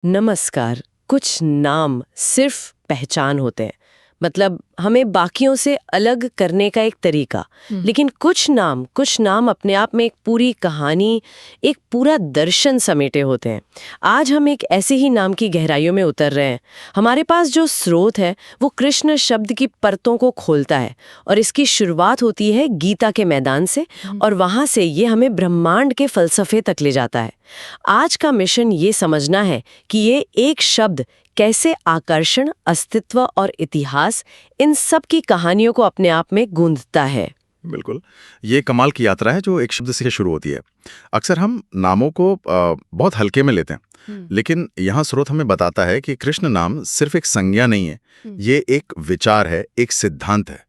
नमस्कार। कुछ नाम सिर्फ पहचान होते हैं, मतलब हमें बाकियों से अलग करने का एक तरीका। लेकिन कुछ नाम अपने आप में एक पूरी कहानी, एक पूरा दर्शन समेटे होते हैं। आज हम एक ऐसे ही नाम की गहराइयों में उतर रहे हैं। हमारे पास जो स्रोत है वो कृष्ण शब्द की परतों को खोलता है, और इसकी शुरुआत होती है गीता के मैदान से, और वहां से ये हमें ब्रह्मांड के फलसफे तक ले जाता है। आज का मिशन ये समझना है कि ये एक शब्द कैसे आकर्षण, अस्तित्व और इतिहास, इन सब की कहानियों को अपने आप में गूंथता है। बिल्कुल। ये कमाल की यात्रा है जो एक शब्द से शुरू होती है। अक्सर हम नामों को बहुत हल्के में लेते हैं, लेकिन यहाँ स्रोत हमें बताता है कि कृष्ण नाम सिर्फ एक संज्ञा नहीं है, ये एक विचार है, एक सिद्धांत है।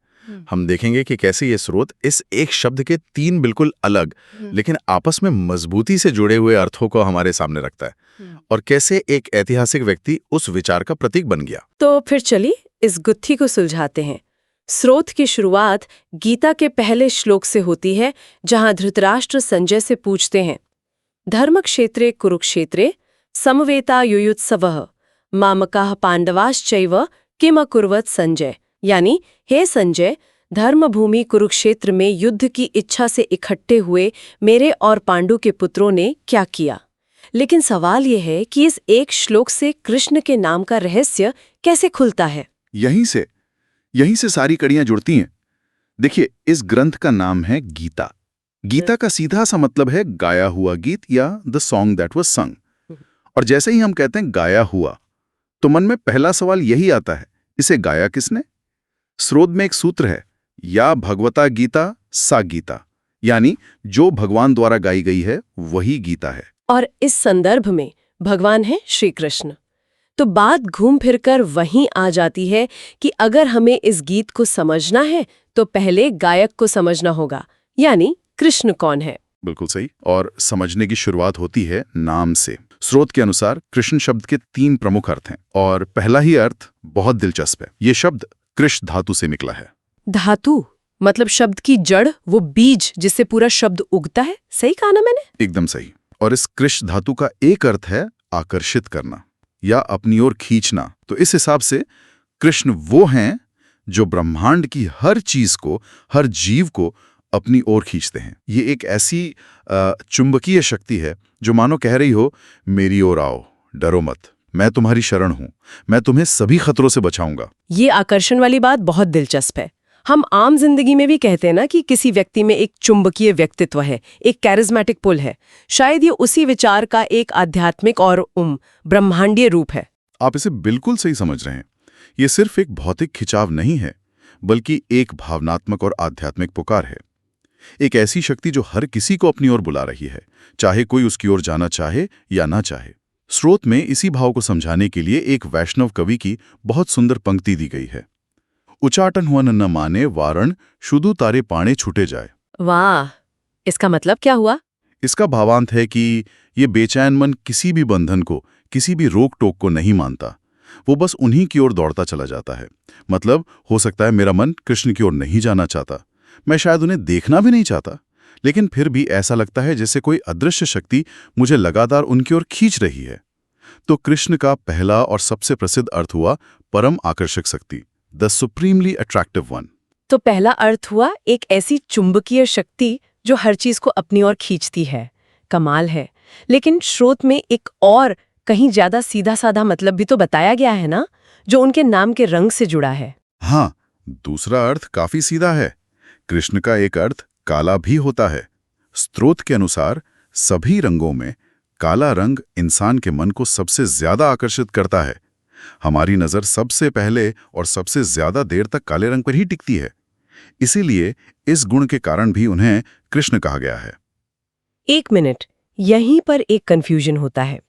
हम देखेंगे कि कैसे ये स्रोत इस एक शब्द के तीन बिल्कुल अलग लेकिन आपस में मजबूती से जुड़े हुए अर्थों को हमारे सामने रखता है, और कैसे एक ऐतिहासिक व्यक्ति उस विचार का प्रतीक बन गया। तो फिर चलिए इस गुत्थी को सुलझाते हैं। स्रोत की शुरुआत गीता के पहले श्लोक से होती है, जहां धृतराष्ट्र संजय से पूछते हैं, धर्मक्षेत्रे कुरुक्षेत्रे समवेता युयुत्सवः मामकाः पांडवाश्चैव किम अकुर्वत संजय। यानी, हे संजय, धर्मभूमि कुरुक्षेत्र में युद्ध की इच्छा से इकट्ठे हुए मेरे और पांडु के पुत्रों ने क्या किया। लेकिन सवाल यह है कि इस एक श्लोक से कृष्ण के नाम का रहस्य कैसे खुलता है। यहीं से सारी कड़ियां जुड़ती हैं। देखिए, इस ग्रंथ का नाम है गीता। गीता का सीधा सा मतलब है गाया हुआ गीत या द सॉन्ग दैट वाज सung। और जैसे ही हम कहते हैं गाया हुआ, तो मन में पहला सवाल यही आता है, इसे गाया किसने? स्रोत में एक सूत्र है, या भगवता गीता सा गीता, यानी जो भगवान द्वारा गाई गई है वही गीता है। और इस संदर्भ में भगवान है श्री कृष्ण। तो बात घूम फिरकर वहीं आ जाती है कि अगर हमें इस गीत को समझना है तो पहले गायक को समझना होगा, यानी कृष्ण कौन है। बिल्कुल सही। और समझने की शुरुआत होती है नाम से। स्रोत के अनुसार कृष्ण शब्द के 3 प्रमुख अर्थ हैं, और पहला ही अर्थ बहुत दिलचस्प है। ये शब्द कृष धातु से निकला है। धातु मतलब शब्द की जड़, वो बीज जिससे पूरा शब्द उगता है। सही कहा ना मैंने? एकदम सही। और इस कृष धातु का एक अर्थ है आकर्षित करना या अपनी ओर खींचना। तो इस हिसाब से कृष्ण वो हैं जो ब्रह्मांड की हर चीज को, हर जीव को अपनी ओर खींचते हैं। ये एक ऐसी चुंबकीय शक्ति है जो मानो कह रही हो, मेरी ओर आओ, डरो मत, मैं तुम्हारी शरण हूं, मैं तुम्हें सभी खतरों से बचाऊंगा। ये आकर्षण वाली बात बहुत दिलचस्प है। हम आम जिंदगी में भी कहते हैं ना कि किसी व्यक्ति में एक चुंबकीय व्यक्तित्व है, एक कैरिज्मेटिक पुल है। शायद ये उसी विचार का एक आध्यात्मिक और ब्रह्मांडीय रूप है। आप इसे बिल्कुल सही समझ रहे हैं। ये सिर्फ एक भौतिक खिंचाव नहीं है, बल्कि एक भावनात्मक और आध्यात्मिक पुकार है। एक ऐसी शक्ति जो हर किसी को अपनी ओर बुला रही है, चाहे कोई उसकी ओर जाना चाहे या ना चाहे। स्रोत में इसी भाव को समझाने के लिए एक वैष्णव कवि की बहुत सुंदर पंक्ति दी गई है, उचाटन हुआ न माने वारण शुदु तारे पाने छूटे जाए। वाह, इसका मतलब क्या हुआ? इसका भावांत है कि ये बेचैन मन किसी भी बंधन को, किसी भी रोक टोक को नहीं मानता। वो बस उन्हीं की ओर दौड़ता चला जाता है। मतलब हो सकता है मेरा मन कृष्ण की ओर नहीं जाना चाहता, मैं शायद उन्हें देखना भी नहीं चाहता, लेकिन फिर भी ऐसा लगता है जैसे कोई अदृश्य शक्ति मुझे लगातार उनकी ओर खींच रही है। तो कृष्ण का पहला और सबसे प्रसिद्ध अर्थ हुआ परम आकर्षक शक्ति, द सुप्रीमली अट्रैक्टिव वन। तो पहला अर्थ हुआ एक ऐसी चुंबकीय शक्ति जो हर चीज को अपनी ओर खींचती है। कमाल है। लेकिन स्रोत में एक और कहीं ज्यादा सीधा साधा मतलब भी तो बताया गया है ना, जो उनके नाम के रंग से जुड़ा है। हाँ, दूसरा अर्थ काफी सीधा है। कृष्ण का एक अर्थ काला भी होता है। स्रोत के अनुसार सभी रंगों में काला रंग इंसान के मन को सबसे ज्यादा आकर्षित करता है। हमारी नजर सबसे पहले और सबसे ज्यादा देर तक काले रंग पर ही टिकती है। इसीलिए इस गुण के कारण भी उन्हें कृष्ण कहा गया है। एक मिनट, यहीं पर एक कंफ्यूजन होता है।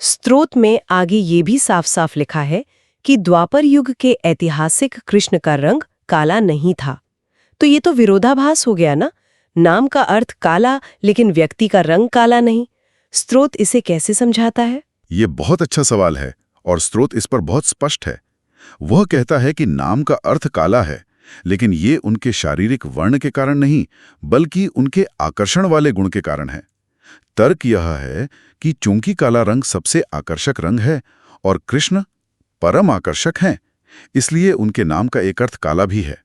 स्रोत में आगे ये भी साफ साफ लिखा है कि द्वापर युग के ऐतिहासिक कृष्ण का रंग काला नहीं था। तो ये तो विरोधाभास हो गया ना। नाम का अर्थ काला, लेकिन व्यक्ति का रंग काला नहीं। स्रोत इसे कैसे समझाता है? ये बहुत अच्छा सवाल है, और स्रोत इस पर बहुत स्पष्ट है। वह कहता है कि नाम का अर्थ काला है, लेकिन ये उनके शारीरिक वर्ण के कारण नहीं, बल्कि उनके आकर्षण वाले गुण के कारण है। तर्क यह है कि चूंकि काला रंग सबसे आकर्षक रंग है और कृष्ण परम आकर्षक हैं, इसलिए उनके नाम का एक अर्थ काला भी है।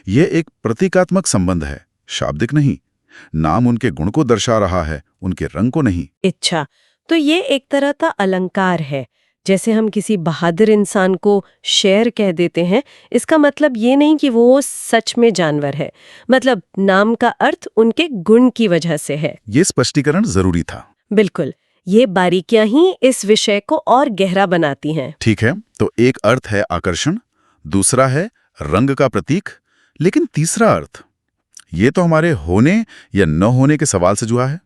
यह एक प्रतीकात्मक संबंध है, शाब्दिक नहीं। नाम उनके गुण को दर्शा रहा है, उनके रंग को नहीं। अच्छा, तो ये एक तरह का अलंकार है। जैसे हम किसी बहादुर इंसान को शेर कह देते हैं, इसका मतलब ये नहीं कि वो सच में जानवर है। मतलब नाम का अर्थ उनके गुण की वजह से है। ये स्पष्टीकरण जरूरी था। बिल्कुल, ये बारीकियां ही इस विषय को और गहरा बनाती हैं। ठीक है, तो एक अर्थ है आकर्षण, दूसरा है रंग का प्रतीक, लेकिन तीसरा अर्थ, ये तो हमारे होने या न होने के सवाल से जुड़ा है।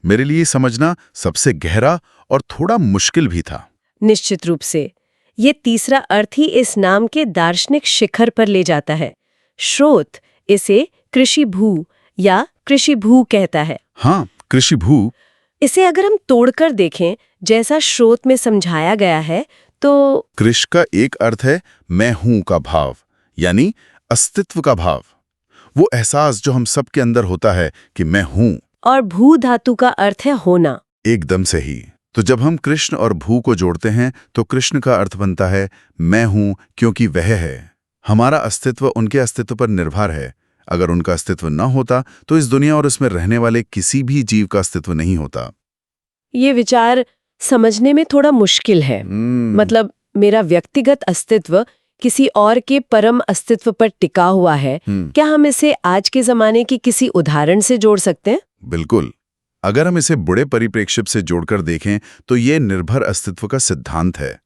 मेरे लिए समझना सबसे गहरा और थोड़ा मुश्किल भी था। निश्चित रूप से ये तीसरा अर्थ ही इस नाम के दार्शनिक शिखर पर ले जाता है। स्रोत इसे कृषि भू या कृषि भू कहता है। हाँ, कृषि भू। इसे अगर हम तोड़कर देखें, जैसा स्रोत में समझाया गया है, तो कृष का एक अर्थ है मैं हूं का भाव, यानी अस्तित्व का भाव। वो एहसास जो हम सबके अंदर होता है कि मैं हूं। और भू धातु का अर्थ है होना। एकदम से ही। तो जब हम कृष्ण और भू को जोड़ते हैं तो कृष्ण का अर्थ बनता है मैं हूं क्योंकि वह है। हमारा अस्तित्व उनके अस्तित्व पर निर्भर है। अगर उनका अस्तित्व न होता तो इस दुनिया और उसमें रहने वाले किसी भी जीव का अस्तित्व नहीं होता। ये विचार समझने में थोड़ा मुश्किल है। मतलब मेरा व्यक्तिगत अस्तित्व किसी और के परम अस्तित्व पर टिका हुआ है। क्या हम इसे आज के जमाने की किसी उदाहरण से जोड़ सकते हैं? बिल्कुल। अगर हम इसे बड़े परिप्रेक्ष्य से जोड़कर देखें तो ये निर्भर अस्तित्व का सिद्धांत है।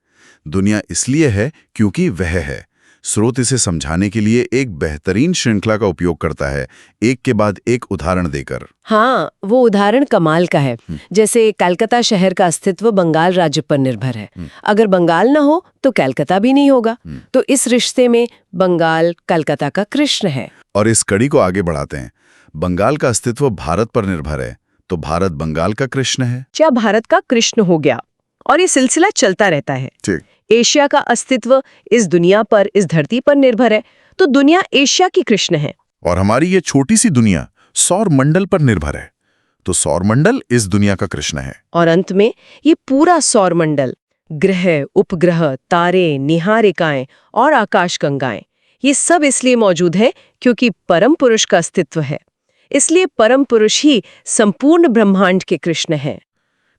दुनिया इसलिए है क्योंकि वह है। स्रोत इसे समझाने के लिए एक बेहतरीन श्रृंखला का उपयोग करता है, एक के बाद एक उदाहरण देकर। हाँ, वो उदाहरण कमाल का है। जैसे कलकत्ता शहर का अस्तित्व बंगाल राज्य पर निर्भर है। अगर बंगाल न हो तो कलकत्ता भी नहीं होगा। तो इस रिश्ते में बंगाल कलकत्ता का कृष्ण है। और इस कड़ी को आगे बढ़ाते हैं। बंगाल का अस्तित्व भारत पर निर्भर है, तो भारत बंगाल का कृष्ण है। क्या भारत का कृष्ण हो गया, और ये सिलसिला चलता रहता है। ठीक। एशिया का अस्तित्व इस दुनिया पर, इस धरती पर निर्भर है, तो दुनिया एशिया की कृष्ण है। और हमारी ये छोटी सी दुनिया सौर मंडल पर निर्भर है, तो सौर मंडल इस दुनिया का कृष्ण है। और अंत में ये पूरा सौर मंडल, ग्रह, उपग्रह, तारे, निहारिकाएं और आकाशगंगाएं, ये सब इसलिए मौजूद है क्योंकि परम पुरुष का अस्तित्व है। इसलिए परम पुरुष ही संपूर्ण ब्रह्मांड के कृष्ण है।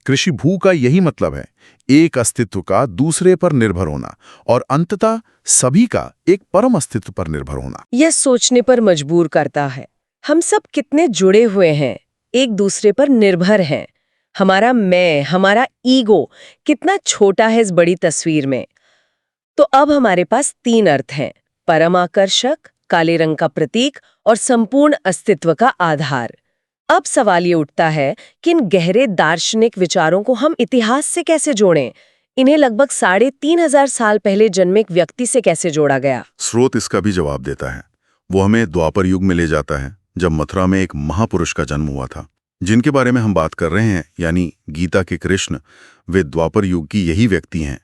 कृषि भू का यही मतलब है, एक अस्तित्व का दूसरे पर निर्भर होना और अंततः सभी का एक परम अस्तित्व पर निर्भर होना। यह सोचने पर मजबूर करता है, हम सब कितने जुड़े हुए हैं, एक दूसरे पर निर्भर हैं। हमारा मैं, हमारा ईगो कितना छोटा है इस बड़ी तस्वीर में। तो अब हमारे पास 3 अर्थ हैं: परम आकर्षक, काले रंग का प्रतीक और संपूर्ण अस्तित्व का आधार। अब सवाल ये उठता है कि इन गहरे दार्शनिक विचारों को हम इतिहास से कैसे जोड़ें? इन्हें लगभग 3,500 साल पहले जन्मे एक व्यक्ति से कैसे जोड़ा गया? स्रोत इसका भी जवाब देता है। वो हमें द्वापर युग में ले जाता है, जब मथुरा में एक महापुरुष का जन्म हुआ था। जिनके बारे में हम बात कर रहे हैं, यानी गीता के कृष्ण, वे द्वापर युग की यही व्यक्ति हैं।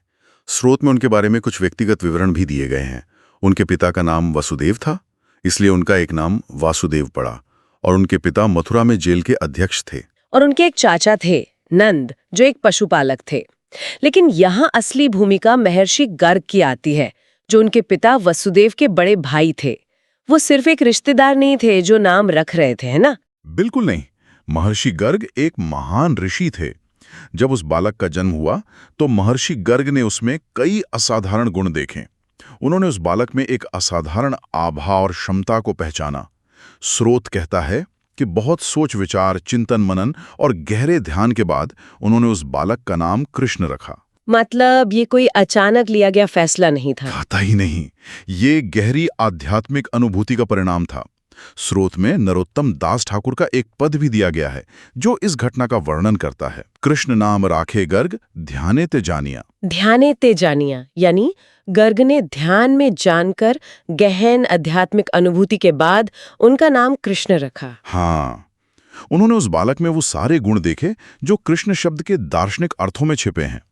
स्रोत में उनके बारे में कुछ व्यक्तिगत विवरण भी दिए गए हैं। उनके पिता का नाम वसुदेव था, इसलिए उनका एक नाम वासुदेव पड़ा। और उनके पिता मथुरा में जेल के अध्यक्ष थे। और उनके एक चाचा थे, नंद, जो एक पशुपालक थे। लेकिन यहाँ असली भूमिका महर्षि गर्ग की आती है, जो उनके पिता वसुदेव के बड़े भाई थे। वो सिर्फ एक रिश्तेदार नहीं थे जो नाम रख रहे थे, है ना? बिल्कुल नहीं। महर्षि गर्ग एक महान ऋषि थे। जब उस बालक का जन्म हुआ तो महर्षि गर्ग ने उसमें कई असाधारण गुण देखे। उन्होंने उस बालक में एक असाधारण आभा और क्षमता को पहचाना। स्रोत कहता है कि बहुत सोच विचार, चिंतन मनन और गहरे ध्यान के बाद उन्होंने उस बालक का नाम कृष्ण रखा। मतलब ये कोई अचानक लिया गया फैसला नहीं था। पता ही नहीं, ये गहरी आध्यात्मिक अनुभूति का परिणाम था। स्रोत में नरोत्तम दास ठाकुर का एक पद भी दिया गया है जो इस घटना का वर्णन करता है। कृष्ण नाम राखे गर्ग ध्याने ते जानिया। ध्याने ते जानिया यानी गर्ग ने ध्यान में जानकर गहन आध्यात्मिक अनुभूति के बाद उनका नाम कृष्ण रखा। हाँ, उन्होंने उस बालक में वो सारे गुण देखे जो कृष्ण शब्द के दार्शनिक अर्थों में छिपे हैं।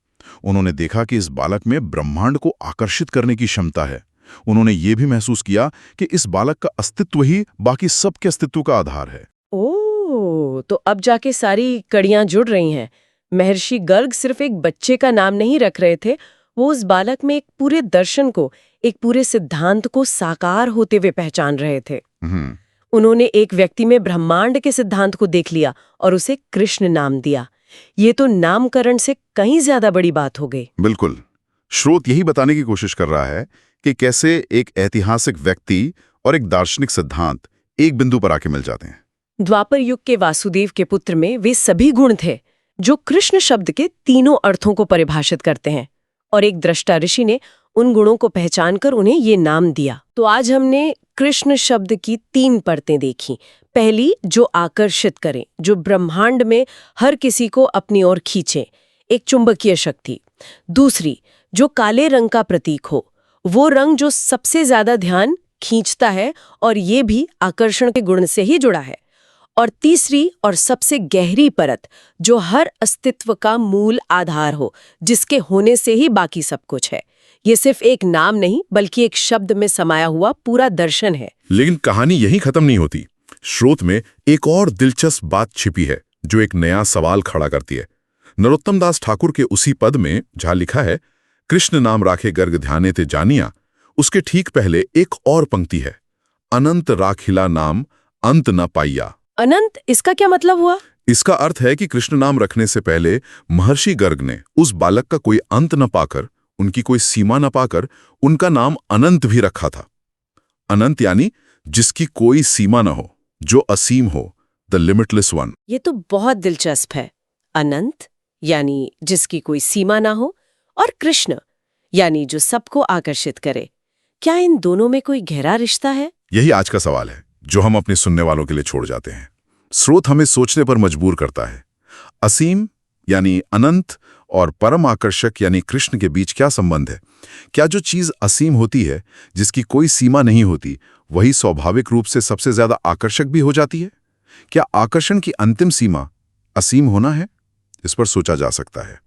उन्होंने देखा कि इस बालक में ब्रह्मांड को आकर्षित करने की क्षमता है। उन्होंने ये भी महसूस किया कि इस बालक का अस्तित्व ही बाकी सबके अस्तित्व का आधार है। ओह, तो अब जाके सारी कड़ियां जुड़ रही हैं। महर्षि गर्ग सिर्फ एक बच्चे का नाम नहीं रख रहे थे, वो उस बालक में एक पूरे दर्शन को, एक पूरे सिद्धांत को साकार होते हुए पहचान रहे थे। उन्होंने एक व्यक्ति में ब्रह्मांड के सिद्धांत को देख लिया और उसे कृष्ण नाम दिया। ये तो नामकरण से कहीं ज्यादा बड़ी बात हो गई। बिल्कुल। स्रोत यही बताने की कोशिश कर रहा है कि कैसे एक ऐतिहासिक व्यक्ति और एक दार्शनिक सिद्धांत एक बिंदु पर आके मिल जाते हैं। द्वापर युग के वासुदेव के पुत्र में वे सभी गुण थे जो कृष्ण शब्द के तीनों अर्थों को परिभाषित करते हैं, और एक दृष्टा ऋषि ने उन गुणों को पहचान कर उन्हें ये नाम दिया। तो आज हमने कृष्ण शब्द की 3 परतें देखी। पहली, जो आकर्षित करे, जो ब्रह्मांड में हर किसी को अपनी ओर खींचे, एक चुंबकीय शक्ति। दूसरी, जो काले रंग का प्रतीक हो, वो रंग जो सबसे ज्यादा ध्यान खींचता है और ये भी आकर्षण के गुण से ही जुड़ा है। और तीसरी और सबसे गहरी परत, जो हर अस्तित्व का मूल आधार हो, जिसके होने से ही बाकी सब कुछ है। ये सिर्फ एक नाम नहीं, बल्कि एक शब्द में समाया हुआ पूरा दर्शन है। लेकिन कहानी यहीं खत्म नहीं होती। स्रोत में एक और दिलचस्प बात छिपी है जो एक नया सवाल खड़ा करती है। नरोत्तम दास ठाकुर के उसी पद में जहां लिखा है, कृष्ण नाम राखे गर्ग ध्याने ते जानिया, उसके ठीक पहले एक और पंक्ति है, अनंत राखिला नाम अंत न पाइया। अनंत, इसका क्या मतलब हुआ? इसका अर्थ है कि कृष्ण नाम रखने से पहले महर्षि गर्ग ने उस बालक का कोई अंत न पाकर, उनकी कोई सीमा न पाकर, उनका नाम अनंत भी रखा था। अनंत यानी जिसकी कोई सीमा न हो, जो असीम हो, द लिमिटलेस वन। ये तो बहुत दिलचस्प है। अनंत यानी जिसकी कोई सीमा ना हो, और कृष्ण यानी जो सबको आकर्षित करे। क्या इन दोनों में कोई गहरा रिश्ता है? यही आज का सवाल है जो हम अपने सुनने वालों के लिए छोड़ जाते हैं। स्रोत हमें सोचने पर मजबूर करता है। असीम यानी अनंत और परम आकर्षक यानी कृष्ण के बीच क्या संबंध है? क्या जो चीज असीम होती है, जिसकी कोई सीमा नहीं होती, वही स्वाभाविक रूप से सबसे ज्यादा आकर्षक भी हो जाती है? क्या आकर्षण की अंतिम सीमा असीम होना है? इस पर सोचा जा सकता है।